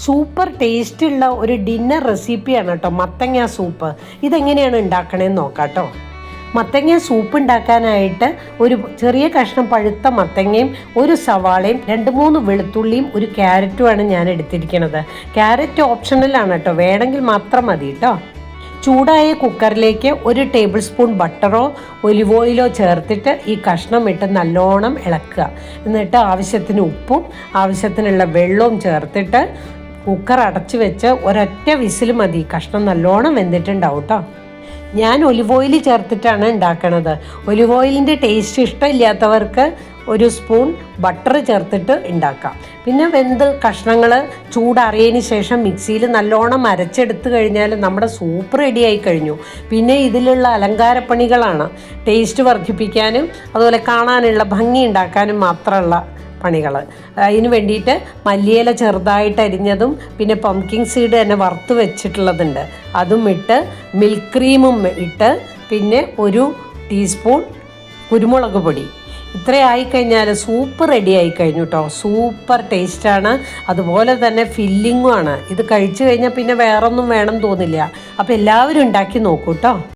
Super ടേസ്റ്റുള്ള ഒരു dinner റെസിപ്പിയാണ് കേട്ടോ മത്തങ്ങ സൂപ്പ്. ഇതെങ്ങനെയാണ് ഉണ്ടാക്കണേന്ന് നോക്കാം കേട്ടോ. മത്തങ്ങ സൂപ്പ് ഉണ്ടാക്കാനായിട്ട് ഒരു ചെറിയ കഷ്ണം പഴുത്ത മത്തങ്ങയും ഒരു സവാളയും 2-3 വെളുത്തുള്ളിയും ഒരു ക്യാരറ്റുമാണ് ഞാൻ എടുത്തിരിക്കുന്നത്. ക്യാരറ്റ് ഓപ്ഷണലാണ് കേട്ടോ, വേണമെങ്കിൽ മാത്രം മതി കേട്ടോ. ചൂടായ കുക്കറിലേക്ക് 1 ടേബിൾ സ്പൂൺ ബട്ടറോ ഒലിവ് ഓയിലോ ചേർത്തിട്ട് ഈ കഷ്ണം ഇട്ട് നല്ലോണം ഇളക്കുക. എന്നിട്ട് ആവശ്യത്തിന് ഉപ്പും ആവശ്യത്തിനുള്ള വെള്ളവും ചേർത്തിട്ട് കുക്കർ അടച്ചു വെച്ച് ഒരൊറ്റ വിസിൽ മതി. കഷ്ണം നല്ലോണം വെന്തിട്ടുണ്ടാവും കേട്ടോ. ഞാൻ ഒലിവ് ഓയിൽ ചേർത്തിട്ടാണ് ഉണ്ടാക്കണത്. ഒലിവ് ഓയിലിൻ്റെ ടേസ്റ്റ് ഇഷ്ടമില്ലാത്തവർക്ക് 1 സ്പൂൺ ബട്ടർ ചേർത്തിട്ട് ഉണ്ടാക്കാം. പിന്നെ വെന്ത് കഷ്ണങ്ങൾ ചൂടാറിയതിന് ശേഷം മിക്സിയിൽ നല്ലോണം അരച്ചെടുത്ത് കഴിഞ്ഞാൽ നമ്മുടെ സൂപ്പ് റെഡിയായി കഴിഞ്ഞു. പിന്നെ ഇതിലുള്ള അലങ്കാരപ്പണികളാണ് ടേസ്റ്റ് വർദ്ധിപ്പിക്കാനും അതുപോലെ കാണാനുള്ള ഭംഗി ഉണ്ടാക്കാനും മാത്രമുള്ള പണികൾ. അതിന് വേണ്ടിയിട്ട് മല്ലിയില ചെറുതായിട്ട് അരിഞ്ഞതും പിന്നെ പംകിൻ സീഡ് തന്നെ വറുത്ത് വെച്ചിട്ടുള്ളതുണ്ട്, അതും ഇട്ട് മിൽക്ക് ക്രീമും ഇട്ട് പിന്നെ 1 ടീസ്പൂൺ കുരുമുളക് പൊടി. ഇത്രയായിക്കഴിഞ്ഞാൽ സൂപ്പ് റെഡി ആയി കഴിഞ്ഞു കേട്ടോ. സൂപ്പർ ടേസ്റ്റാണ്, അതുപോലെ തന്നെ ഫില്ലിങ്ങും ആണ്. ഇത് കഴിച്ചു കഴിഞ്ഞാൽ പിന്നെ വേറൊന്നും വേണം തോന്നില്ല. അപ്പോൾ എല്ലാവരും ഉണ്ടാക്കി നോക്കൂ കേട്ടോ.